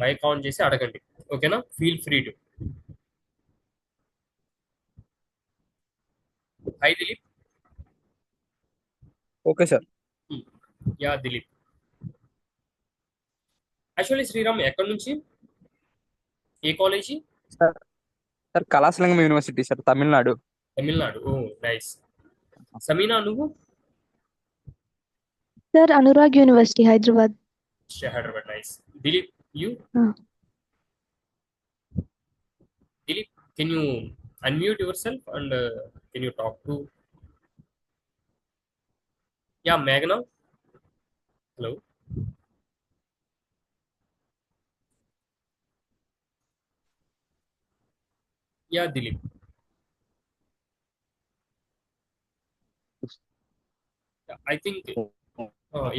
Mic on చేసి అడగండి. ఓకేనా? Feel free to. Hi Dilip. Okay sir. Yeah Dilip. Actually Sriram ఎక్కడి నుంచి, ఏ college? Sir sir Kalasalingam university sir, Tamil Nadu. Tamil Nadu. Oh nice. Samina నువ్వు? Sir Anurag university Hyderabad. Hyderabad. Nice. Dilip you? Dilip, can you unmute yourself and can you talk to? Yeah, Meghna. Hello. Yeah, Dilip. Yeah, I think.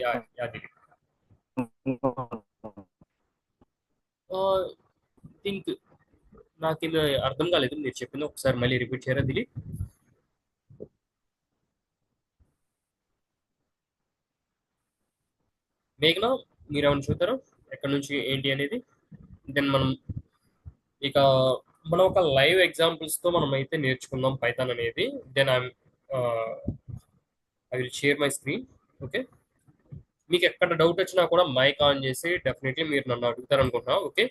Yeah, Dilip. Think నాకేం అర్థం కాలేదు మీరు చెప్పింది, ఒకసారి మళ్ళీ repeat చేయరా దిలీప్? మేఘనా, మీరు ఏమైనా చూస్తారా ఎక్కడి నుంచి ఏంటి అనేది? దెన్ మనం ఇక మనం ఒక లైవ్ ఎగ్జాంపుల్స్తో మనం అయితే నేర్చుకుందాం పైథాన్ అనేది. Then I will share my screen. Okay, మీకు ఎక్కడ డౌట్ వచ్చినా కూడా మైక్ ఆన్ చేసి డెఫినెట్లీ మీరు నన్ను అడుగుతారు అనుకుంటున్నా. Okay,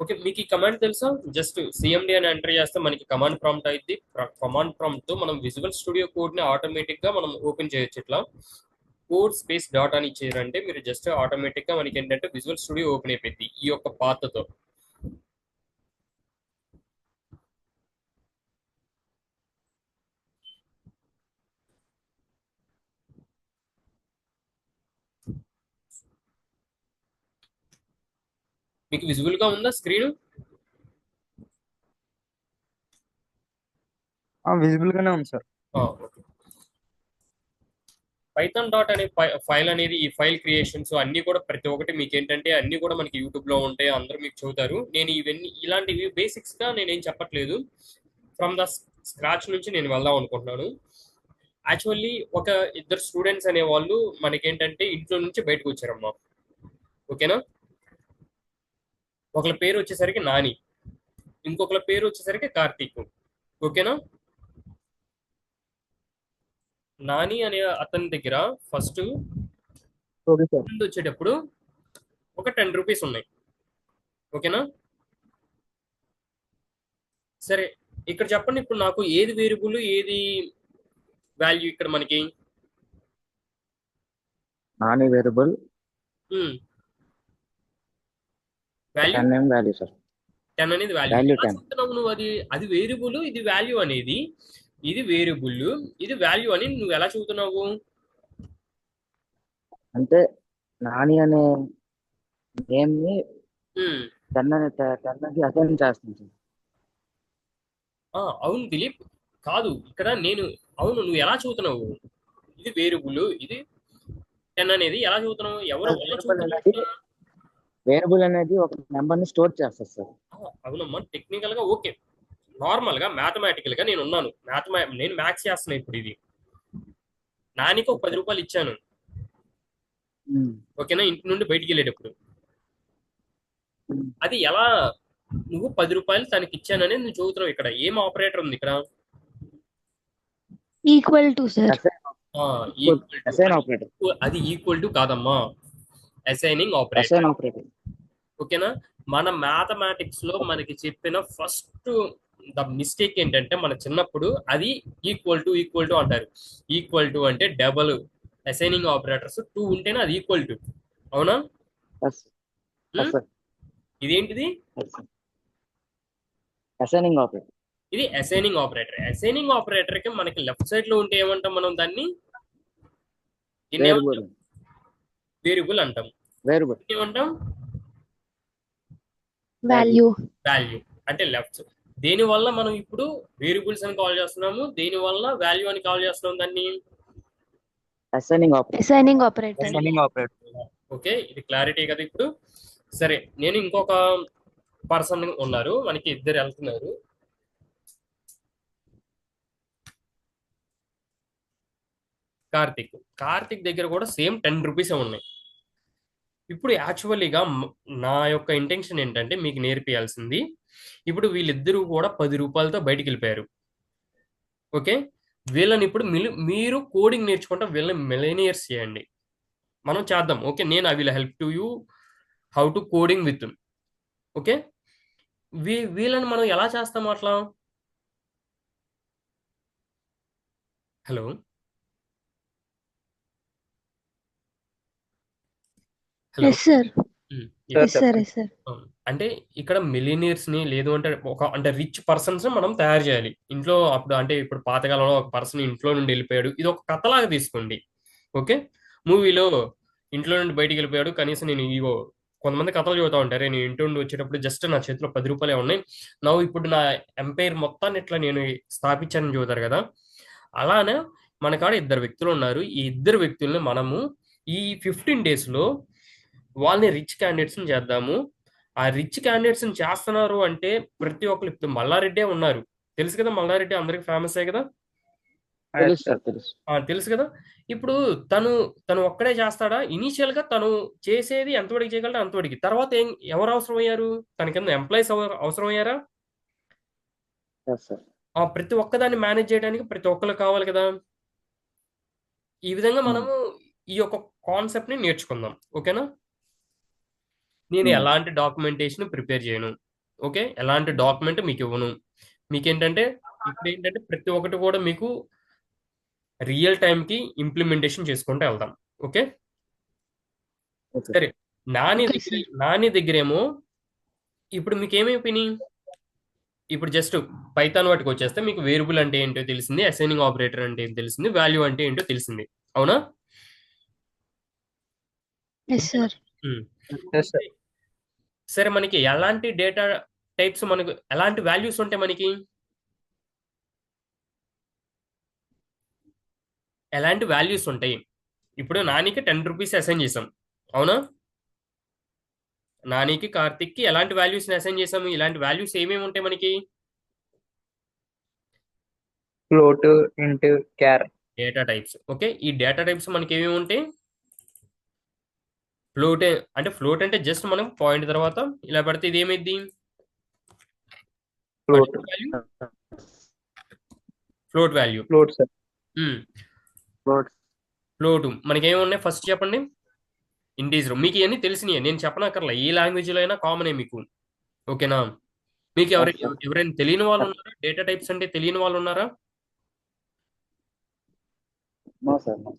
okay. మీకు ఈ కమాండ్ తెలుసా? జస్ట్ సిఎండి అని ఎంటర్ చేస్తే మనకి కమాండ్ ప్రాంప్ట్ అయితే, కమాండ్ ప్రాంప్ట్ తో మనం విజువల్ స్టూడియో కోడ్ ని ఆటోమేటిక్ గా మనం ఓపెన్ చేయొచ్చు. ఇట్లా కోడ్ స్పేస్ డాట్ అని ఇచ్చారంటే మీరు జస్ట్ ఆటోమేటిక్ గా మనకి ఏంటంటే విజువల్ స్టూడియో ఓపెన్ అయిపోయింది ఈ యొక్క పాత్ తో. మీకు విజువల్ గా ఉందా స్క్రీన్? విజిబుల్ గానే ఉంది సార్. పైథాన్ డాట్ అనే ఫైల్ అనేది, ఈ ఫైల్ క్రియేషన్స్ అన్ని కూడా ప్రతి ఒక్కటి మీకు ఏంటంటే అన్ని కూడా మనకి యూట్యూబ్ లో ఉంటాయి, అందరూ మీకు చూతారు. నేను ఇవన్నీ ఇలాంటివి బేసిక్స్ గా నేనేం చెప్పట్లేదు, ఫ్రమ్ ద స్క్రాచ్ నుంచి నేను వెళ్దాం అనుకుంటున్నాను. యాక్చువల్లీ ఒక ఇద్దరు స్టూడెంట్స్ అనే వాళ్ళు మనకేంటంటే ఇంట్లో నుంచి బయటకు వచ్చారమ్మా. ఓకేనా? ఒకళ్ళ పేరు వచ్చేసరికి నాని, ఇంకొకళ్ళ పేరు వచ్చేసరికి కార్తీక్. ఓకేనా? నాని అనే అతని దగ్గర ఫస్ట్ ఓకే సార్. వచ్చేటప్పుడు ఒక 10 రూపీస్ ఉన్నాయి. ఓకేనా? సరే, ఇక్కడ చెప్పండి ఇప్పుడు నాకు ఏది వేరియబుల్ ఏది వాల్యూ ఇక్కడ మనకి? Nani variable, value 10 value sir. 10 అనేది వాల్యూ. వాల్యూ ఎలా 10. చెప్తున్నావు నువ్వు? అది వేరియబుల్, ఇది వాల్యూ అనేది, ఇది వేరియబుల్, ఇది వాల్యూ అని నువ్వు ఎలా చెబుతున్నావు? అంటే నాని అనే నేమ్ ని ఉమ్, 10 అసైన్ చేస్తుంది సార్. అవును దిలీప్. కాదు ఇక్కడ నేను, అవును నువ్వు ఎలా చెబుతున్నావు? ఇది వేరియబుల్, ఇది 10 అనేది ఎలా చెబుతున్నావు? ఎవరు ఎలా చెబుతున్నావు? వేరియబుల్ అనేది ఒక నెంబర్ ని స్టోర్ చేస్తుంది సార్. అవునమ్మా, టెక్నికల్ గా ఓకే. నార్మల్ గా మ్యాథమెటికల్ గా నేను ఉన్నాను, నేను మ్యాథ్స్ చేస్తున్నాను ఇప్పుడు. ఇది నానికి ఒక 10 రూపాయలు ఇచ్చాను. ఓకేనా? ఇంటి నుండి బయటికి వెళ్ళేటప్పుడు అది ఎలా నువ్వు 10 రూపాయలు తనకి ఇచ్చానని నువ్వు చదువుతున్నావు. ఇక్కడ ఏం ఆపరేటర్ ఉంది ఇక్కడ? Equal to sir. Assign operator. అది ఈక్వల్ టు కాదమ్మా, అసైనింగ్ ఆపరేటర్. ఓకేనా? మన మ్యాథమెటిక్స్ లో మనకి చెప్పిన ఫస్ట్ ద మిస్టేక్ ఏంటంటే, మన చిన్నప్పుడు అది ఈక్వల్ టు అంటారు. ఈక్వల్ టు అంటే డబల్, అసైనింగ్ ఆపరేటర్స్ 2 ఉంటేనే అది ఈక్వల్ టు. అవునా? ఇదేంటిది? Assigning operator. ఇది అసైనింగ్ ఆపరేటర్. అసైనింగ్ ఆపరేటర్ కి మనకి లెఫ్ట్ సైడ్ లో ఉంటే ఏమంటాం మనం దాన్ని? వేరియబుల్ అంటాం. ఏమంటాం? వాల్యూ వాల్యూ అంటే లెఫ్ట్. దేని వల్ల మనం ఇప్పుడు వేరియబుల్స్ అని కాల్ చేస్తున్నాము, దేని వల్ల వాల్యూ అని కాల్ చేస్తున్నాం దాన్ని? Assigning operator. Assigning operator assigning operator. Okay, ఇది క్లారిటీ కదా ఇప్పుడు? సరే, నేను ఇంకొక పర్సన్ ఉన్నారు, మనకి ఇద్దరు వెళ్తున్నారు. కార్తిక్ దగ్గర కూడా సేమ్ 10 రూపీస్ ఉన్నాయి. ఇప్పుడు యాక్చువల్లీగా నా యొక్క ఇంటెన్షన్ ఏంటంటే మీకు నేర్పియాల్సింది, ఇప్పుడు వీళ్ళిద్దరూ కూడా 10 రూపాయలతో బయటికి వెళ్ళిపోయారు. ఓకే, వీళ్ళని ఇప్పుడు మీరు కోడింగ్ నేర్చుకుంటే వీళ్ళని మిలీనియర్స్ చేయండి. మనం చేద్దాం. ఓకే, నేను I will help to you how to coding with. Okay, వీళ్ళని మనం ఎలా చేస్తాం అట్లా? హలో హలో ఎస్ సార్ ఉమ్, సార్ ఎస్ సార్ చెప్పండి. ఎస్ సార్ అంటే ఇక్కడ మిలీనియర్స్ ని లేదు అంటే అంటే రిచ్ పర్సన్స్ మనం తయారు చేయాలి ఇంట్లో. అప్పుడు అంటే ఇప్పుడు పాతకాలంలో ఒక పర్సన్ ఇంట్లో నుండి వెళ్ళిపోయాడు, ఇది ఒక కథలాగా తీసుకోండి. ఓకే, మూవీలో ఇంట్లో నుండి బయటికి వెళ్ళిపోయాడు, కనీసం నేను ఇగో కొంతమంది కథలు చదువుతా ఉంటారు, నేను ఇంటి నుండి వచ్చేటప్పుడు జస్ట్ నా చేతిలో 10 రూపాయలే ఉన్నాయి, ఇప్పుడు నా ఎంపైర్ మొత్తాన్ని ఇట్లా నేను స్థాపించానని చదువుతారు కదా. అలానే మన కాడ ఇద్దరు వ్యక్తులు ఉన్నారు, ఈ ఇద్దరు వ్యక్తుల్ని మనము ఈ 15 days లో వాళ్ళని రిచ్ క్యాండిడేట్స్ చేద్దాము. ఆ రిచ్ క్యాండిడేట్స్ చేస్తున్నారు అంటే ప్రతి ఒక్కరు, ఇప్పుడు మల్లారెడ్డే ఉన్నారు, తెలుసు కదా, మల్లారెడ్డి అందరికి ఫేమస్ కదా. తెలుసు సార్, తెలుసు. తెలుసు కదా. ఇప్పుడు తను ఒక్కడే చేస్తాడా? ఇనీషియల్ గా తను చేసేది ఎంతవరకు చేయగలడు అంతవరకు. తర్వాత ఎవరు అవసరం అయ్యారు? తన కింద ఎంప్లాయీస్ అవసరం అయ్యారా? Yes, sir. ప్రతి ఒక్కదాన్ని మేనేజ్ చేయడానికి ప్రతి ఒక్కరు కావాలి కదా. ఈ విధంగా మనము ఈ యొక్క కాన్సెప్ట్ ని నేర్చుకుందాం. ఓకేనా? నేను ఎలాంటి డాక్యుమెంటేషన్ ప్రిపేర్ చేయను. ఓకే, ఎలాంటి డాక్యుమెంట్ మీకు ఇవ్వను. మీకేంటంటే ఇప్పుడు ఏంటంటే ప్రతి ఒక్కటి కూడా మీకు రియల్ టైం కి ఇంప్లిమెంటేషన్ చేసుకుంటూ వెళ్దాం. Okay, Okay. సరే. Okay, sir. నాని దగ్గరేమో ఇప్పుడు మీకు ఏమైపోయినాయి? ఇప్పుడు జస్ట్ పైథాన్ వాటికి వచ్చేస్తే మీకు వేరియబుల్ అంటే ఏంటో తెలిసింది, అసైనింగ్ ఆపరేటర్ అంటే ఏంటో తెలిసింది, వాల్యూ అంటే ఏంటో తెలిసింది, అవునా? ఎస్ సార్ ఉమ్. Yes, sir. సరే, మనకి ఎలాంటి డేటా టైప్స్, మనకు ఎలాంటి వాల్యూస్ ఉంటాయి మనకి? ఎలాంటి వాల్యూస్ ఉంటాయి? ఇప్పుడు నానికి 10 రూపీస్ అసైన్ చేసాం, అవునా? నానికి కార్తిక్కి ఎలాంటి వాల్యూస్ అసైన్ చేసాము? ఇలాంటి వాల్యూస్ ఏమేమి ఉంటాయి మనకి? Float, int, char. Data types. Okay, ఈ డేటా టైప్స్ మనకి ఏమేమి ఉంటాయి? ఫ్లోట్ అంటే జస్ట్ మనం పాయింట్ తర్వాత ఇలా పడితే ఇది ఏమైంది? Float. Float value. Float sir. Float. Float మనకి ఏమి ఉన్నాయి ఫస్ట్ చెప్పండి? ఇంటీజర్. మీకు ఇవన్నీ తెలిసినాయి, నేను చెప్పనక్కర్లా, ఏ లాంగ్వేజ్ లో అయినా కామనే మీకు. ఓకేనా? మీకు ఎవరైనా తెలియని వాళ్ళు ఉన్నారా? డేటా టైప్స్ అంటే తెలియని వాళ్ళు ఉన్నారా? No, sir. No.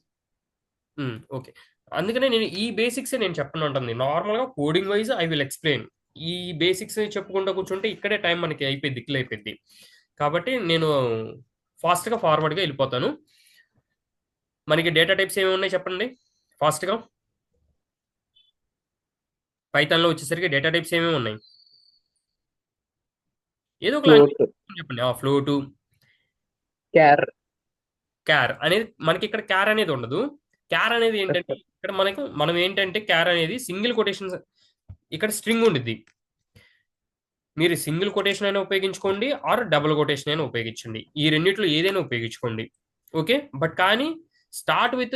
ఓకే, అందుకనే నేను ఈ బేసిక్స్ నేను చెప్పను ఉంటుంది. నార్మల్ గా coding wise I will explain. ఈ బేసిక్స్ చెప్పుకుంటూ కూర్చుంటే ఇక్కడే టైం మనకి అయిపోయింది, దిక్కులు అయిపోయింది. కాబట్టి నేను ఫాస్ట్ గా ఫార్వర్డ్ గా వెళ్ళిపోతాను. మనకి డేటా టైప్స్ ఏమి ఉన్నాయి చెప్పండి ఫాస్ట్ గా. పైథాన్ లో వచ్చేసరికి డేటా టైప్స్ ఏమేమి ఉన్నాయి? ఏదో ఒక లాంగ్వేజ్ ఫ్లోట్, చెప్పండి. ఫ్లోట్, క్యార్. క్యార్ అనేది మనకి ఇక్కడ క్యార్ అనేది ఉండదు. క్యార్ అనేది ఏంటంటే ఇక్కడ మనం ఏంటంటే క్యార్ అనేది సింగిల్ కొటేషన్స్, ఇక్కడ స్ట్రింగ్ ఉండిద్ది. మీరు సింగిల్ కొటేషన్ అయినా ఉపయోగించుకోండి, ఆర్ డబుల్ కొటేషన్ అయినా ఉపయోగించండి, ఈ రెండిట్లో ఏదైనా ఉపయోగించుకోండి. ఓకే, బట్ కానీ స్టార్ట్ విత్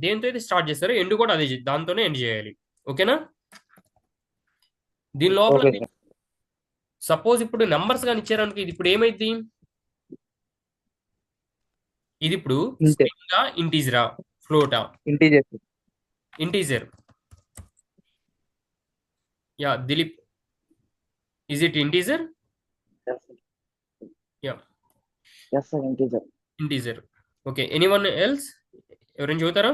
దేంతో అయితే స్టార్ట్ చేస్తారో ఎండ్ కూడా అదే దాంతోనే ఎండ్ చేయాలి. ఓకేనా? దీని లోపల Okay, sir. సపోజ్ ఇప్పుడు నెంబర్స్ కానీ ఇచ్చారనుకో, ఇది ఇప్పుడు ఏమైంది? ఇది ఇప్పుడు Int. స్ట్రింగా, ఇంటీజరా, ఫ్లోటా? Integer. Integer. Yeah Dilip, is it integer? Yes, sir. Yeah. Yes, sir. Integer. Integer. Okay, anyone else? ఎవరైనా చూతారా?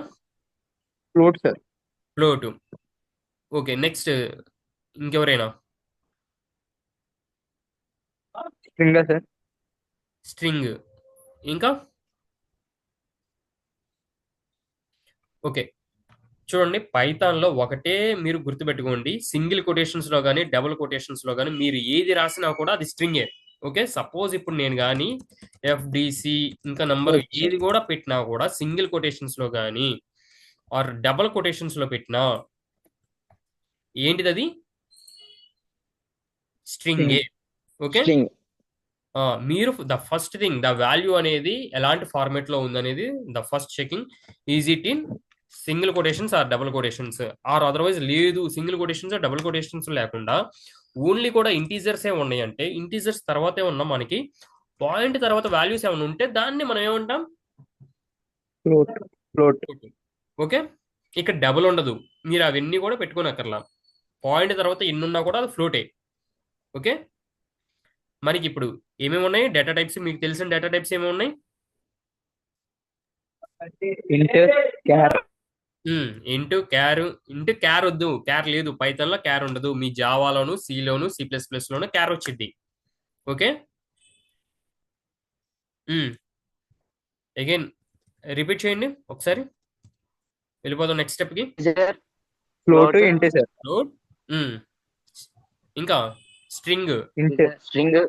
Float sir. Float. Okay, next ఇంకెవరైనా? స్ట్రింగా సార్. స్ట్రింగ్. ఇంకా? ఓకే, చూడండి పైథాన్లో ఒకటే మీరు గుర్తుపెట్టుకోండి, సింగిల్ కొటేషన్స్లో కానీ డబుల్ కొటేషన్స్లో కానీ మీరు ఏది రాసినా కూడా అది స్ట్రింగే. ఓకే, సపోజ్ ఇప్పుడు నేను కానీ ఎఫ్డిసి ఇంకా నంబర్ ఏది కూడా పెట్టినా కూడా సింగిల్ కొటేషన్స్లో కానీ ఆర్ డబుల్ కొటేషన్స్లో పెట్టినా ఏంటిది అది స్ట్రింగే. Okay, string. మీరు the first thing the value అనేది ఎలాంటి ఫార్మేట్ లో ఉందనేది the first checking, is it in single quotations or double quotations or otherwise లేదు సింగిల్ కొటేషన్స్ డబుల్ కొటేషన్స్ లేకుండా ఓన్లీ కూడా ఇంటీజర్స్ ఏ ఉన్నాయి అంటే ఇంటీజర్స్ తర్వాతే ఉన్న మనకి పాయింట్ తర్వాత వాల్యూస్ ఏమైనా ఉంటే దాన్ని మనం ఏమంటాం ఫ్లోట్ ఫ్లోట్ ఓకే, ఇక్కడ డబుల్ ఉండదు, మీరు అవన్నీ కూడా పెట్టుకోనక్కర్లా, పాయింట్ తర్వాత ఎన్ని ఉన్నా కూడా అది ఫ్లోటే. ఓకే, మనకి ఇప్పుడు ఏమేమి ఉన్నాయి డేటా టైప్స్, మీకు తెలిసిన డేటా టైప్స్ ఏమేమి ఉన్నాయి? ఇంట్ క్యార్ ఇంటూ క్యార్ వద్దు, క్యార్ లేదు పైథాన్ లో, క్యార్ ఉండదు. మీ జావాలోను సిలోను C++ లోను క్యార్ వచ్చింది. ఓకే, అగైన్ రిపీట్ చేయండి ఒకసారి, వెళ్ళిపోదాం నెక్స్ట్ స్టెప్ కి. Float int sir. ఫ్లోట్, ఇంకా string, int string.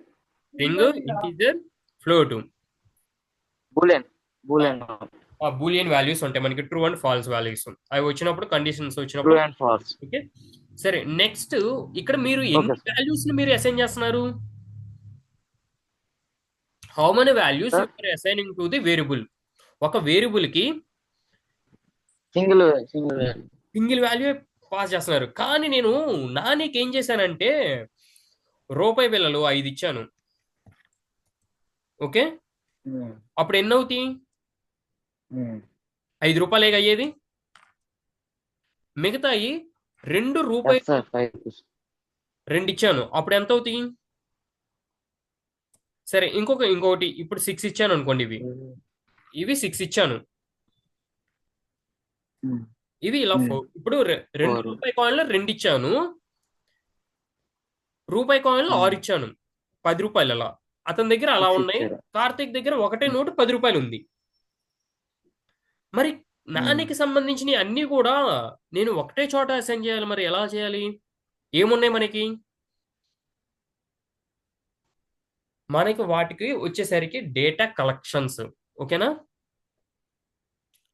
Integer, float. Boolean. Boolean values ఉంటాయి మనకి, ట్రూ అండ్ ఫాల్స్ వాల్యూస్ అవి వచ్చినప్పుడు, కండిషన్స్ ట్రూ వచ్చినప్పుడు. And false. ఓకే, సరే నెక్స్ట్ ఇక్కడ మీరు ఎన్ని Okay, sir. వాల్యూస్ ని మీరు అసైన్ చేస్తున్నారు? How many values Sir? You are assigning to the variable? ఒక వేరియబుల్ కి సింగిల్. సింగిల్ వాల్యూ పాస్ చేస్తున్నారు. కానీ నేను నానికి ఏం చేశానంటే రూపాయి బిళ్ళలు 5 ఇచ్చాను. ఓకే, అప్పుడు ఎన్ని అవుతాయి? 5 రూపాయలేగా అయ్యేది. మిగతాయి 2 రూపాయలు సార్ 5. 2 ఇచ్చాను, అప్పుడు ఎంత అవుతాయి? సరే ఇంకొకటి ఇప్పుడు 6 ఇచ్చాను అనుకోండి, ఇవి 6 ఇచ్చాను, ఇవి ఇలా 4. ఇప్పుడు 2 4. రూపాయి కాయిన్లో 2 ఇచ్చాను, రూపాయి కాయిన్లో 6 ఇచ్చాను, 10 రూపాయలు అలా. అతని దగ్గర అలా 6 ఉన్నాయి. ఇచ్చారు. కార్తీక్ దగ్గర ఒకటే నోటు 10 రూపాయలు ఉంది. మరి నానికి సంబంధించిన అన్ని కూడా నేను ఒకటే చోట అసైన్ చేయాలి, మరి ఎలా చేయాలి? ఏమున్నాయి మనకి? వాటికి వచ్చేసరికి డేటా కలెక్షన్స్. ఓకేనా,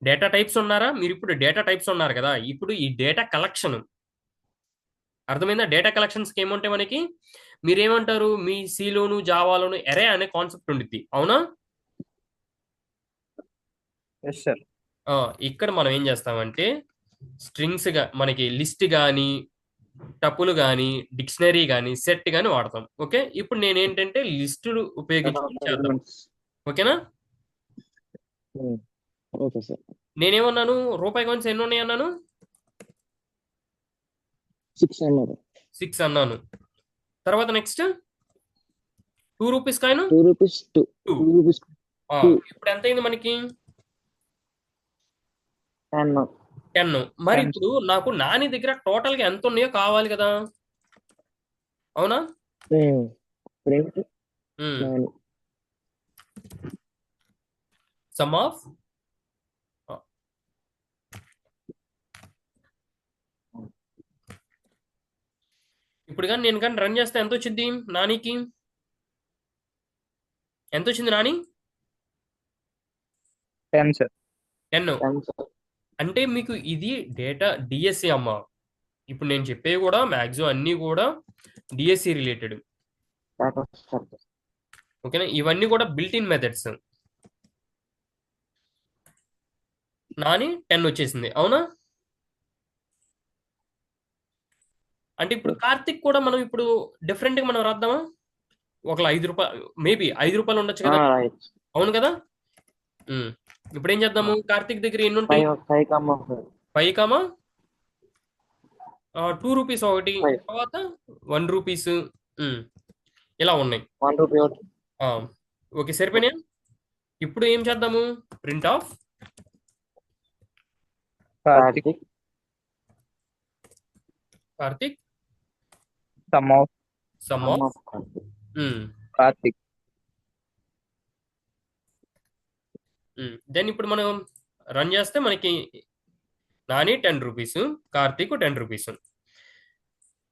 డేటా టైప్స్ ఉన్నారా మీరు? ఇప్పుడు డేటా టైప్స్ ఉన్నారు కదా, ఇప్పుడు ఈ డేటా కలెక్షన్ అర్థమైందా? డేటా కలెక్షన్స్ కి ఏముంటాయి మనకి? మీరేమంటారు? మీ సిలోను జావాలోను ఎరే అనే కాన్సెప్ట్ ఉండిద్ది, అవునా? Yes sir. ఇక్కడ మనం ఏం చేస్తామంటే స్ట్రింగ్స్ గా మనకి లిస్ట్ కానీ టపుల్ కానీ డిక్షనరీ కానీ సెట్ కానీ వాడతాం. ఓకే, ఇప్పుడు నేను ఏంటంటే లిస్టులు ఉపయోగించుకుని చేద్దాం. ఓకేనా, ఓకే సార్. నేనేమన్నాను? రూపాయి కాయిన్స్ ఎన్ని ఉన్నాయి అన్నాను? 6 అన్నారు. 6 అన్నాను. తర్వాత next 2 rupees coin 2 rupees 2. 2 rupees ఇప్పుడు ఎంత అయింది మనకి? 10. 10. మరి ఇప్పుడు నాకు నాని దగ్గర టోటల్ గా ఎంత ఉన్నాయో కావాలి కదా, అవునా? ప్రింట్ సమ్ ఆఫ్ ఇప్పుడు కానీ నేను కానీ రన్ చేస్తే ఎంత వచ్చింది నానికి? ఎంత వచ్చింది నాని? 10 సార్. 10. అంటే మీకు ఇది డేటా డిఎస్సి అమ్మా. ఇప్పుడు నేను చెప్పేవి కూడా మ్యాక్సిమం అన్నీ కూడా డిఎస్సి రిలేటెడ్. ఓకేనా, ఇవన్నీ కూడా బిల్ట్ ఇన్ మెథడ్స్. నాని 10 వచ్చేసింది, అవునా? అంటే ఇప్పుడు కార్తిక్ కూడా మనం ఇప్పుడు డిఫరెంట్ గా మనం రాద్దామా? ఒక 5 రూపాయలు, మేబీ 5 రూపాయలు ఉండొచ్చు కదా, అవును కదా? ఇప్పుడు ఏం చేద్దాము? కార్తిక్ దగ్గర ఎన్ని ఉంటాయి? 5, 2 రూపీస్ ఒకటి, తర్వాత 1 రూపీస్, ఇలా ఉన్నాయి. 1 రూపీ. ఓకే, సరిపోయినా? ఇప్పుడు ఏం చేద్దాము? Print of Karthik sum of Karthik. Then ఇప్పుడు మనం రన్ చేస్తే మనకి నాని 10 రూపీస్, కార్తీక్ 10 రూపీస్.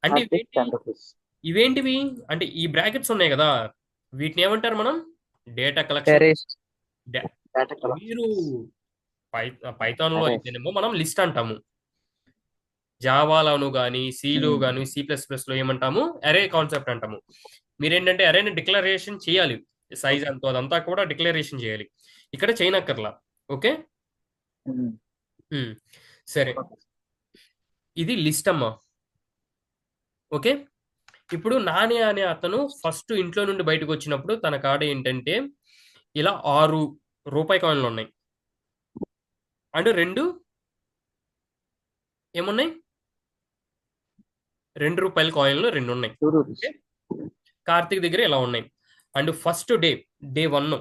అంటే కార్తిక్ 10 రూపీస్. ఇవేంటివి అంటే ఈ బ్రాకెట్స్ ఉన్నాయి కదా, వీటిని ఏమంటారు మనం? Data collection. Terrace. Data collection. మీరు పైథాన్లో Arrays. అయితేనేమో మనం లిస్ట్ అంటాము, జావాలోను కానీ సిలో Hmm. కానీ C++లో ఏమంటాము? అరే కాన్సెప్ట్ అంటాము. మీరేంటంటే అరేని డిక్లరేషన్ చేయాలి, సైజ్ అంతా అదంతా కూడా డిక్లరేషన్ చేయాలి. ఇక్కడ చేయనక్కర్లా. ఓకే. Hmm. సరే, ఇది లిస్ట్ అమ్మా. ఓకే. ఇప్పుడు నాని అనే అతను ఫస్ట్ ఇంట్లో నుండి బయటకు వచ్చినప్పుడు తన కాడ ఏంటంటే ఇలా 6 రూపాయి కాయిన్లు ఉన్నాయి, అండ్ 2 ఏమున్నాయి? 2 రూపాయల కాయిన్లు 2 ఉన్నాయి. 2 రూపీస్. ఓకే. కార్తీక్ దగ్గర ఇలా ఉన్నాయి. And first day 1.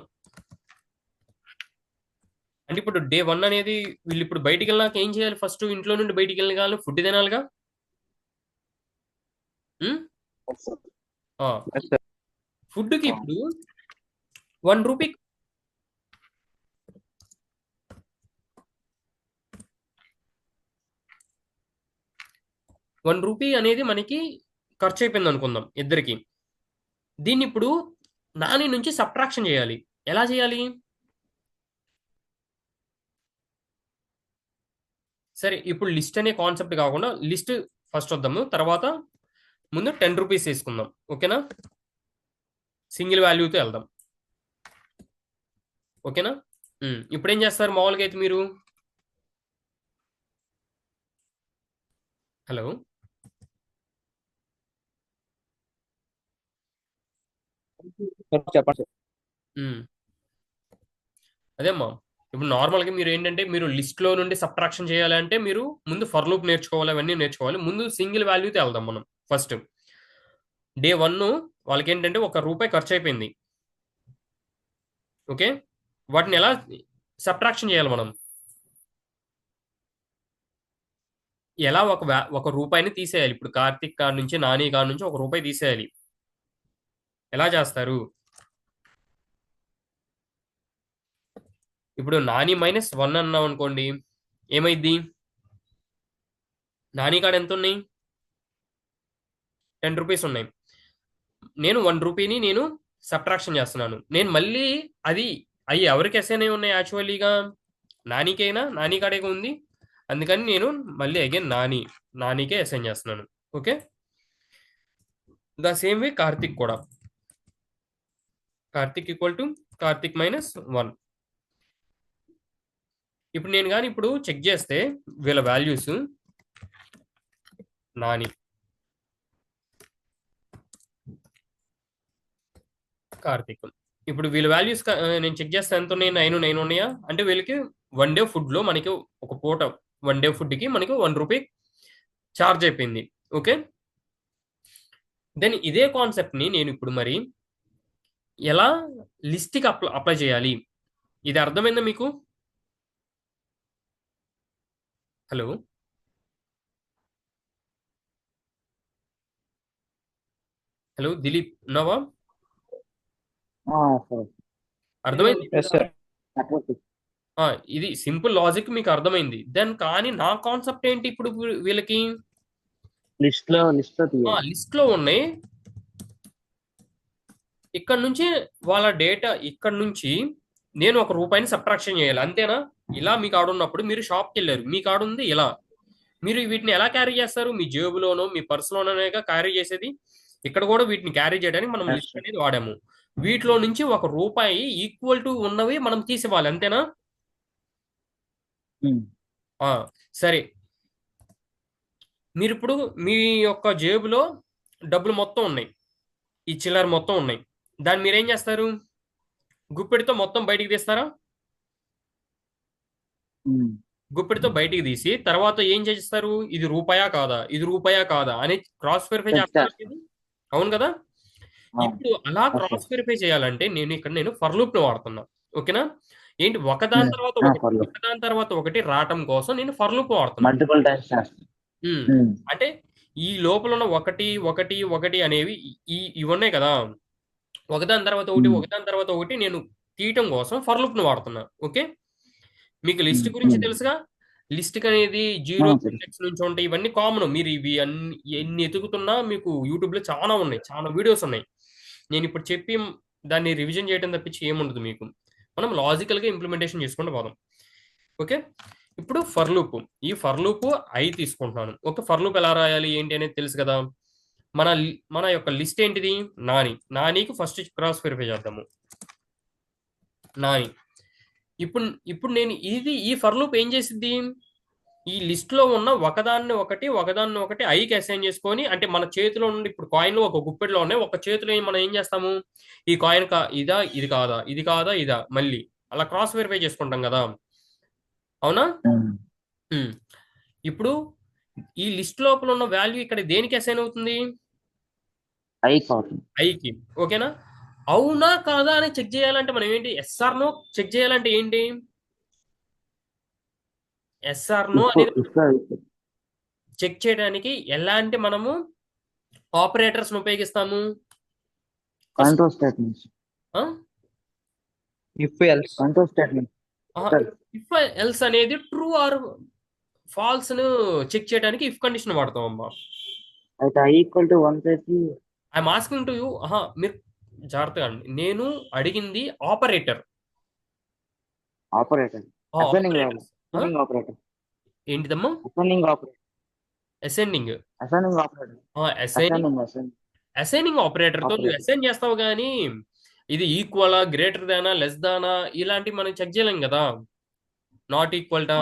అంటే ఇప్పుడు డే 1 అనేది వీళ్ళు ఇప్పుడు బయటికి వెళ్ళినాక ఏం చేయాలి? ఫస్ట్ ఇంట్లో నుండి బయటికి వెళ్ళగాలి, ఫుడ్ తినాలిగా. ఉమ్? Yes, sir. ఆ, Yes, sir. ఫుడ్కి ఇప్పుడు 1 రూపీ. రూపీ అనేది మనకి ఖర్చు అయిపోయింది అనుకుందాం ఇద్దరికి. దీన్ని ఇప్పుడు నాని నుంచి సబ్ట్రాక్షన్ చేయాలి. ఎలా చేయాలి? సరే, ఇప్పుడు లిస్ట్ అనే కాన్సెప్ట్ కాకుండా లిస్ట్ ఫస్ట్ వద్దాము, తర్వాత ముందు 10 రూపీస్ వేసుకుందాం. ఓకేనా? సింగిల్ వాల్యూతో వెళ్దాం. ఓకేనా? ఇప్పుడు ఏం చేస్తారు మామూలుగా అయితే మీరు? హలో, చెప్పండి సార్. అదేమ్మా, ఇప్పుడు నార్మల్గా మీరు ఏంటంటే మీరు లిస్ట్లో నుండి సబ్ట్రాక్షన్ చేయాలంటే మీరు ముందు ఫర్ లూప్ నేర్చుకోవాలి, అవన్నీ నేర్చుకోవాలి. ముందు సింగిల్ వాల్యూతో వెళ్దాం మనం. ఫస్ట్ డే 1 వాళ్ళకి ఏంటంటే 1 రూపాయి ఖర్చు అయిపోయింది. ఓకే. వాటిని ఎలా సబ్ట్రాక్షన్ చేయాలి మనం? ఎలా ఒక రూపాయిని తీసేయాలి. ఇప్పుడు కార్తిక్ కాడ నుంచి, నాని కాడ నుంచి 1 రూపాయి తీసేయాలి. ఎలా చేస్తారు? ఇప్పుడు నాని -1 అన్నాం అనుకోండి, ఏమైద్ది? నాని కాడ ఎంత ఉన్నాయి? 10 రూపీస్ ఉన్నాయి. నేను 1 రూపీని నేను సబ్ట్రాక్షన్ చేస్తున్నాను. నేను మళ్ళీ అది అవి ఎవరికి అసైన్ అయి ఉన్నాయి? యాక్చువల్లీగా నానికైనా, నాని కాడే ఉంది. అందుకని నేను మళ్ళీ అగైన్ నానికే అసైన్ చేస్తున్నాను. Okay. The same way Karthik కూడా. Karthik equal to Karthik -1. ఇప్పుడు నేను కానీ ఇప్పుడు చెక్ చేస్తే వీళ్ళ వాల్యూస్ నాని, కార్తిక్, ఇప్పుడు వీళ్ళ వాల్యూస్ నేను చెక్ చేస్తే ఎంత ఉన్నాయి? 9 ఉన్నాయా? అంటే వీళ్ళకి 1 డే ఫుడ్లో మనకి ఒక పూట 1 డే ఫుడ్కి మనకి 1 రూపీ ఛార్జ్ అయిపోయింది. ఓకే. దెన్ ఇదే కాన్సెప్ట్ని నేను ఇప్పుడు మరి ఎలా లిస్ట్కి అప్లై చేయాలి? ఇది అర్థమైందా మీకు? హలో, దిలీప్ ఉన్నావా? sir. అర్థమైంది? Yes sir. Network. ఇది సింపుల్ లాజిక్ మీకు అర్థమైంది. దెన్ కానీ నా కాన్సెప్ట్ ఏంటి ఇప్పుడు వీళ్ళకి? లిస్ట్ లో తీయాలి. లిస్ట్ లో ఉన్నాయి. ఇక్కడ నుంచి వాళ్ళ డేటా, ఇక్కడ నుంచి నేను 1 రూపాయిని సబ్ట్రాక్షన్ చేయాలి. అంతేనా? ఇలా మీకు ఆడున్నప్పుడు మీరు షాప్కి వెళ్ళారు, మీకు ఆడుంది ఇలా. మీరు వీటిని ఎలా క్యారీ చేస్తారు? మీ జేబులోనో మీ పర్సులోనే క్యారీ చేసేది. ఇక్కడ కూడా వీటిని క్యారీ చేయడానికి మనం Yes, లిస్ట్ sir. అనేది వాడాము. వీటిలో నుంచి 1 రూపాయి ఈక్వల్ టు ఉన్నవి మనం తీసివ్వాలి. అంతేనా? సరే, మీరు ఇప్పుడు మీ యొక్క జేబులో డబ్బులు మొత్తం ఉన్నాయి, ఈ చిల్లర మొత్తం ఉన్నాయి. దాన్ని మీరేం చేస్తారు? గుప్పెడితో మొత్తం బయటికి తీస్తారా? గుప్పెడితో బయటికి తీసి తర్వాత ఏం చేస్తారు? ఇది రూపాయా కాదా, ఇది రూపాయా కాదా అని క్రాస్ వెరిఫై చేస్తారు. అవును కదా? ఇప్పుడు అలా క్రాస్ వెరిఫై చేయాలంటే నేను ఫర్ లూప్ ను వాడుతున్నా. ఓకేనా? ఏంటి ఒకదాని తర్వాత ఒకటి రావటం కోసం నేను ఫర్ లూప్ వాడుతున్నా. Multiple times. అంటే ఈ లోపల ఉన్న ఒకటి అనేవి ఇవి ఉన్నాయి కదా, ఒకదాని తర్వాత ఒకటి నేను తీయటం కోసం ఫర్ లూప్ ను వాడుతున్నా. ఓకే. మీకు లిస్ట్ గురించి తెలుసుగా. లిస్ట్ అనేది జీరో తెలుసు. ఇండెక్స్ నుంచి ఉంటాయి. ఇవన్నీ కామన్. మీరు ఇవి అన్ని ఎన్ని ఎతుకుతున్నా మీకు యూట్యూబ్లో చాలా ఉన్నాయి, చాలా వీడియోస్ ఉన్నాయి. నేను ఇప్పుడు చెప్పి దాన్ని రివిజన్ చేయడం తప్పించి ఏముండదు మీకు. మనం లాజికల్గా ఇంప్లిమెంటేషన్ చేసుకుంటూ పోదాం. ఓకే, ఇప్పుడు ఫర్ లూప్. ఈ ఫర్ లూప్ ఐ తీసుకుంటున్నాను. ఓకే, ఫర్ లూప్ ఎలా రాయాలి ఏంటి అనేది తెలుసు కదా. మన యొక్క లిస్ట్ ఏంటిది? నానికి ఫస్ట్ క్రాస్ వెరిఫై చేద్దాము. నాని. ఇప్పుడు నేను ఈ ఫర్ లూప్ ఏం చేసిద్ది? ఈ లిస్ట్ లో ఉన్న ఒకదాన్ని ఒకటి ఐకి అసైన్ చేసుకొని, అంటే మన చేతిలో నుండి ఇప్పుడు కాయిన్లు ఒక గుప్పెట్లో ఉన్నాయి. ఒక చేతిలో మనం ఏం చేస్తాము? ఈ కాయిన్ ఇదా, ఇది కాదా, ఇది కాదా, ఇదా, మళ్ళీ అలా క్రాస్ వెరిఫై చేసుకుంటాం కదా, అవునా? ఇప్పుడు ఈ లిస్ట్ లోపల ఉన్న వాల్యూ ఇక్కడ దేనికి అసైన్ అవుతుంది? ఐకి. ఓకేనా? అవునా కాదా అని చెక్ చేయాలంటే మనం ఏంటి? ఎస్ఆర్ నో చెక్ చేయాలంటే ఏంటి? ఎస్ఆర్ నో అనేది చెక్ చేయడానికి ఎలాంటి మనము ఆపరేటర్స్ ఉపయోగిస్తాము? Control statements. If else. Control statement. If else అనేది ట్రూ ఆర్ ఫాల్స్ ను చెక్ చేయడానికి ఇఫ్ కండిషన్ వాడతాం అమ్మా. అయితే ఐ ఈక్వల్ టు 1 చేసి ఐఎమ్ ఆస్కింగ్ టు యూ. మీరు జాగ్రత్తగా అండి, నేను అడిగింది ఆపరేటర్. ఏంటిదమ్మా? అసెండింగ్ అసైనింగ్ ఆపరేటర్ తో నువ్వు అసైన్ చేస్తావు, కానీ ఇది ఈక్వలా, గ్రేటర్ దానా, లెస్ దానా ఇలాంటివి మనం చెక్ చేయలేం కదా. నాట్ ఈక్వల్ డా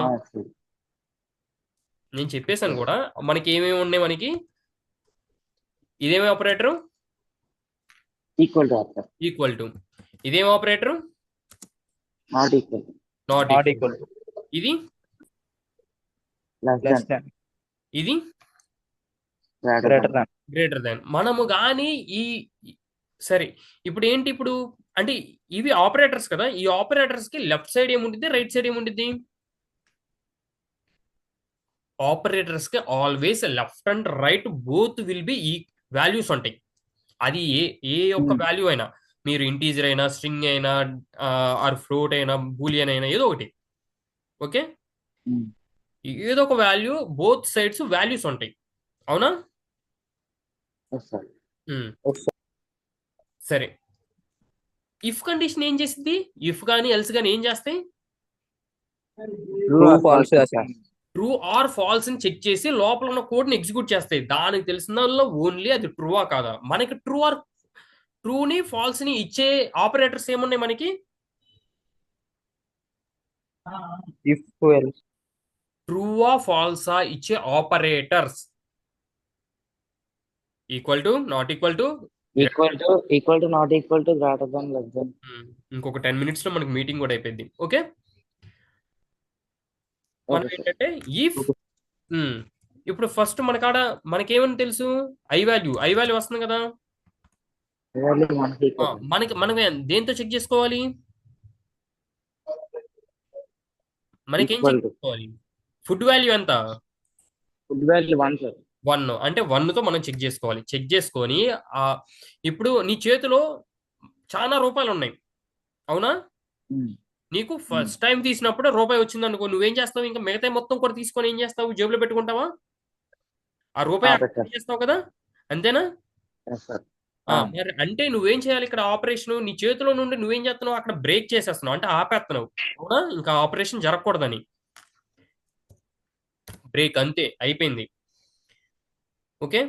నేను చెప్పేశాను కూడా. మనకి ఏమేమి ఉన్నాయి? మనకి ఇదేమి ఆపరేటరు? Equal to. ఇదేం ఆపరేటరు? Not equal. ఇది ఇది గ్రేటర్ దాన్. మనము కానీ సరే, ఇప్పుడు ఏంటి? ఇప్పుడు అంటే ఇవి ఆపరేటర్స్ కదా. ఈ ఆపరేటర్స్ కి లెఫ్ట్ సైడ్ ఏముంటుంది, రైట్ సైడ్ ఏముంటుంది? ఆపరేటర్స్ కి always left and right both will be ఈ వాల్యూస్ ఉంటాయి. అది ఏ ఒక్క వాల్యూ అయినా, మీరు ఇంటీజర్ అయినా, స్ట్రింగ్ అయినా, ఆర్ ఫ్లోట్ అయినా, బూలియన్ అయినా, ఏదో ఒకటి. ఓకే, ఏదో ఒక వాల్యూ, బోత్ సైడ్స్ వాల్యూస్ ఉంటాయి, అవునా? సరే, ఇఫ్ కండిషన్ ఏం చేసింది? ఇఫ్ కానీ ఎల్స్ కానీ ఏం చేస్తాయి? ట్రూ ఆర్ ఫాల్స్ అని చెక్ చేసి లోపల ఉన్న కోడ్ ని ఎగ్జిక్యూట్ చేస్తాయి. దానికి తెలిసిన ఓన్లీ అది ట్రూవా కాదా. మనకి ట్రూని ఫాల్స్ ని ఇచ్చే ఆపరేటర్స్ ఏమున్నాయి మనకి? ట్రూవా ఫాల్సా ఇచ్చే operators equal to, not equal to, not equal to, greater than, less than. ఇంకొక 10 minutes లో మనకి మీటింగ్ కూడా అయిపోయింది. ఓకే, మనం ఏంటంటే ఇప్పుడు ఫస్ట్ మనకాడ మనకేమని తెలుసు? ఐ వాల్యూ వస్తుంది కదా. మనం దేంతో చెక్ చేసుకోవాలి? మనకేం చెక్ చేసుకోవాలి? ఫుడ్ వాల్యూ ఎంత? 1. అంటే 1 తో మనం చెక్ చేసుకోవాలి. చెక్ చేసుకొని ఇప్పుడు నీ చేతిలో చాలా రూపాయలు ఉన్నాయి, అవునా? నీకు ఫస్ట్ టైం తీసినప్పుడు రూపాయి వచ్చింది అనుకో, నువ్వేం చేస్తావు? ఇంకా మిగతా మొత్తం కూడా తీసుకొని ఏం చేస్తావు? జేబులో పెట్టుకుంటావా? ఆ రూపాయి చేస్తావు కదా, అంతేనా? మరి అంటే నువ్వేం చేయాలి ఇక్కడ? ఆపరేషన్ నీ చేతిలో నుండి నువ్వేం చేస్తున్నావు? అక్కడ బ్రేక్ చేసేస్తున్నావు, అంటే ఆపేస్తున్నావు, అవునా? ఇంకా ఆపరేషన్ జరగకూడదని బ్రేక్, అంతే, అయిపోయింది. ఓకే,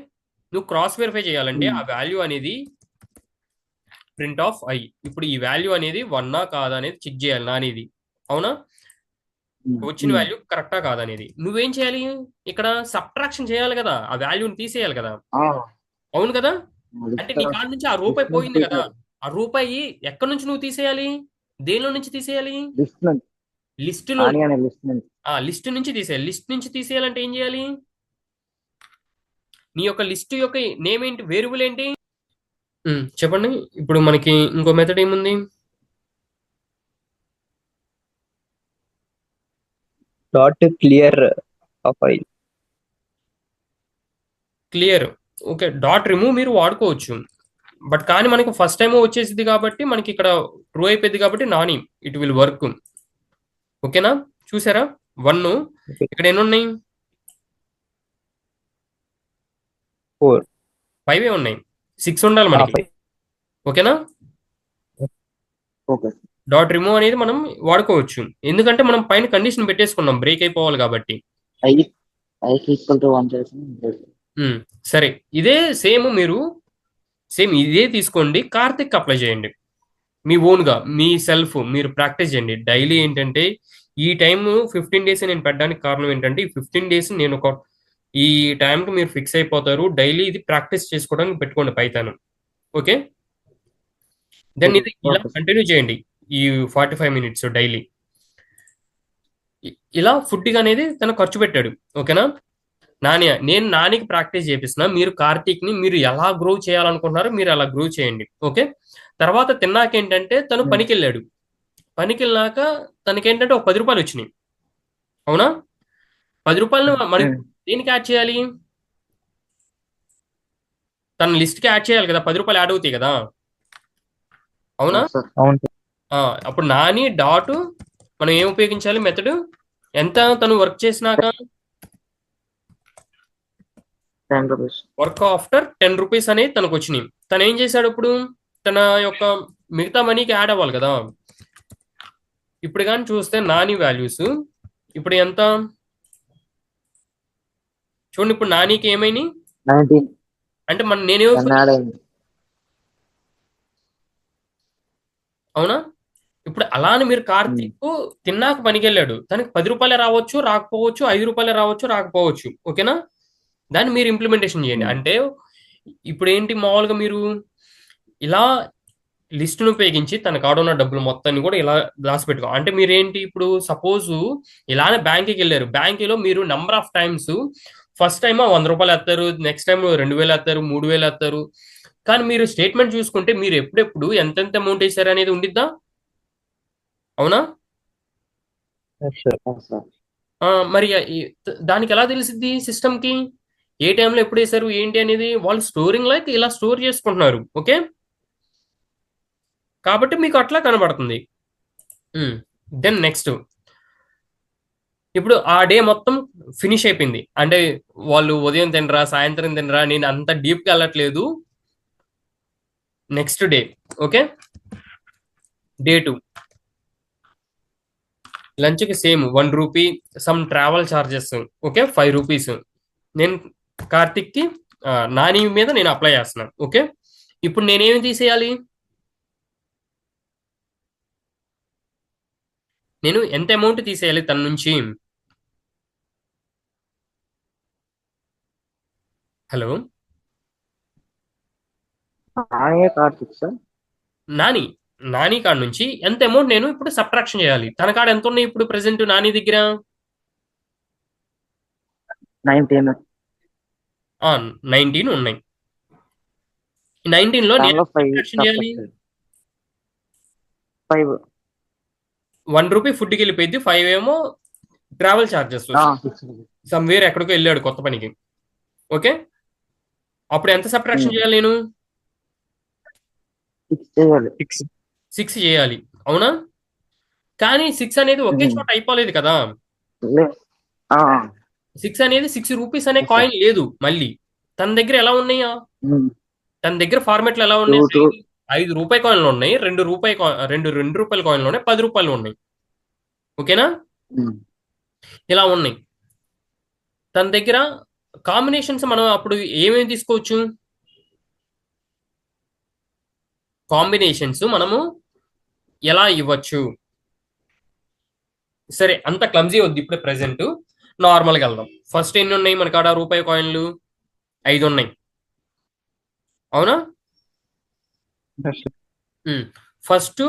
నువ్వు క్రాస్ వెరిఫై చేయాలంటే ఆ వాల్యూ అనేది ప్రింట్ ఆఫ్ ఐ. ఇప్పుడు ఈ వాల్యూ అనేది 1 కాదా అనేది చెక్ చేయాలి నానేది, అవునా? వచ్చిన వాల్యూ కరెక్టా కాదనేది నువ్వేం చేయాలి? ఇక్కడ సబ్ట్రాక్షన్ చేయాలి కదా, ఆ వాల్యూని తీసేయాలి కదా, అవును కదా? అంటే నీ కాడ నుంచి ఆ రూపాయి పోయింది కదా. ఆ రూపాయి ఎక్కడి నుంచి నువ్వు తీసేయాలి? దేనిలో నుంచి తీసేయాలి? లిస్ట్ నుంచి తీసేయాలి. లిస్ట్ నుంచి తీసేయాలంటే ఏం చేయాలి? నీ యొక్క లిస్ట్ యొక్క నేమ్ ఏంటి? వేరియబుల్ ఏంటి? చెప్పండి. ఇప్పుడు మనకి ఇంకో మెథడ్ ఏముంది? క్లియర్. ఓకే, డాట్ రిమూవ్ మీరు వాడుకోవచ్చు, బట్ కానీ మనకి ఫస్ట్ టైం వచ్చేసింది కాబట్టి మనకి ఇక్కడ ట్రూ అయిపోయింది కాబట్టి నాని ఇట్ విల్ వర్క్. ఓకేనా? చూసారా? 1 ఇక్కడ ఎన్ని ఉన్నాయి? 4. 5 ఉన్నాయి. 6 ఉండాలి మనకి. ఓకేనా? ఓకే డాట్ రిమూవ్ అనేది మనం వాడుకోవచ్చు, ఎందుకంటే మనం పైన కండిషన్ పెట్టేసుకున్నాం బ్రేక్ అయిపోవాలి కాబట్టి. ఐకి ఈక్వల్ టు 1 చేసి సరే, ఇదే సేమ్ ఇదే తీసుకోండి, కార్తిక్ అప్లై చేయండి మీ ఓన్గా, మీ సెల్ఫ్ మీరు ప్రాక్టీస్ చేయండి డైలీ. ఏంటంటే ఈ టైం 15 డేస్ నేను పెట్టడానికి కారణం ఏంటంటే ఈ 15 డేస్ నేను ఈ టైంకి మీరు ఫిక్స్ అయిపోతారు. డైలీ ఇది ప్రాక్టీస్ చేసుకోవడానికి పెట్టుకోండి పైథాన్. ఓకే, దెన్ ఇది ఇలా Okay. కంటిన్యూ చేయండి ఈ 45 మినిట్స్ డైలీ. ఇలా ఫుడ్ అనేది తను ఖర్చు పెట్టాడు. ఓకేనా? నేను నానికి ప్రాక్టీస్ చేపిస్తున్నా, మీరు కార్తీక్ ని మీరు ఎలా గ్రో చేయాలనుకుంటున్నారో మీరు అలా గ్రో చేయండి. ఓకే, తర్వాత తిన్నాక ఏంటంటే తను పనికి వెళ్ళాడు. పనికి వెళ్ళాక తనకేంటంటే ఒక 10 రూపాయలు వచ్చినాయి. అవునా? 10 రూపాయలు మనకి దేనికి యాడ్ చేయాలి? తన లిస్ట్ కి యాడ్ చేయాలి కదా, 10 రూపాయలు యాడ్ అవుతాయి కదా. అవునా? సార్ అవును సార్. అప్పుడు నాని డాట్ మనం ఏం ఉపయోగించాలి మెథడ్? ఎంత తను వర్క్ చేసినాక? 10 రూపీస్. వర్క్ ఆఫ్టర్ 10 రూపీస్ అనేది తనకు వచ్చినాయి. తను ఏం చేశాడు ఇప్పుడు? తన యొక్క మిగతా మనీకి యాడ్ అవ్వాలి కదా. ఇప్పుడు కానీ చూస్తే నాని వాల్యూస్ ఇప్పుడు ఎంత చూడండి. ఇప్పుడు నానికి ఏమైనాయి 19 అంటే నేనే యాడ్ అయింది. అవునా? ఇప్పుడు అలానే మీరు కార్తీక్ తిన్నాక పనికి వెళ్ళాడు, తనకి 10 రూపాయలే రావచ్చు, రాకపోవచ్చు, 5 రూపాయలే రావచ్చు, రాకపోవచ్చు. ఓకేనా? దాన్ని మీరు ఇంప్లిమెంటేషన్ చేయండి. అంటే ఇప్పుడు ఏంటి, మామూలుగా మీరు ఇలా లిస్టును ఉపయోగించి తన కాడ ఉన్న డబ్బులు మొత్తాన్ని కూడా ఇలా దాచి పెట్టుకో. అంటే మీరేంటి ఇప్పుడు సపోజ్ ఇలానే బ్యాంక్కి వెళ్ళారు, బ్యాంకులో మీరు number of times first time 100 రూపాయలు వేస్తారు, నెక్స్ట్ టైం 2000 వేస్తారు, 3000 వేస్తారు. కానీ మీరు స్టేట్మెంట్ చూసుకుంటే మీరు ఎప్పుడెప్పుడు ఎంతెంత అమౌంట్ వేసారు అనేది ఉండిద్దా? అవునా? Yes, sir. సార్ మరి దానికి ఎలా తెలిసిద్ది సిస్టమ్కి ఏ టైంలో ఎప్పుడు వేసారు ఏంటి అనేది? వాళ్ళు స్టోరింగ్ లైక్ ఇలా స్టోర్ చేసుకుంటున్నారు. ఓకే, కాబట్టి మీకు అట్లా కనబడుతుంది. దెన్ నెక్స్ట్, ఇప్పుడు ఆ డే మొత్తం ఫినిష్ అయిపోయింది. అంటే వాళ్ళు ఉదయం తినరా సాయంత్రం తినరా, నేను అంత డీప్గా వెళ్ళట్లేదు. నెక్స్ట్ డే, ఓకే, డే 2 లంచ్కి same 1 rupee, some travel charges, okay 5 rupees. నేను కార్తిక్కి నాని మీద నేను అప్లై చేస్తున్నాను. ఓకే, ఇప్పుడు నేనేమి తీసేయాలి? నేను ఎంత అమౌంట్ తీసేయాలి తన నుంచి? హలో కార్తిక్ సార్ నాని కాడ నుంచి ఎంత అమౌంట్ నేను ఇప్పుడు సబ్ట్రాక్షన్ చేయాలి? తన కాడ ఎంత ఉన్నాయి ఇప్పుడు ప్రెసెంట్ నాని దగ్గర? 19 ఉన్నాయి. 19లో నేను సబ్ట్రాక్షన్ చేయాలి 5 1 రూపీ ఫుడ్కి వెళ్ళిపోయింది, 5 ఏమో ట్రావెల్ ఛార్జెస్, సమ్వేర్ ఎక్కడికో వెళ్ళాడు కొత్త పనికి. ఓకే, అప్పుడు ఎంత సబ్ట్రాక్షన్ చేయాలి నేను? 6 చేయాలి. అవునా? కానీ 6 అనేది ఒకే చోట అయిపోలేదు కదా. 6 అనేది 6 రూపీస్ అనే కాయిన్ లేదు మళ్ళీ తన దగ్గర. ఎలా ఉన్నాయా తన దగ్గర ఫార్మాట్లు ఎలా ఉన్నాయి? 5 రూపాయి కాయిన్లు ఉన్నాయి, 2 రూపాయల కాయిన్లు ఉన్నాయి, 10 రూపాయలు ఉన్నాయి. ఓకేనా? ఇలా ఉన్నాయి తన దగ్గర. కాంబినేషన్స్ మనం అప్పుడు ఏమేమి తీసుకోవచ్చు? కాంబినేషన్స్ మనము ఎలా ఇవ్వచ్చు? సరే, అంత క్లమ్జీ వద్దు ఇప్పుడు ప్రెసెంట్, నార్మల్గా వెళ్దాం. ఫస్ట్ ఎన్ని ఉన్నాయి మన కాడ రూపాయి కాయిన్లు? 5 ఉన్నాయి. అవునా? Yes, sir. ఫస్ట్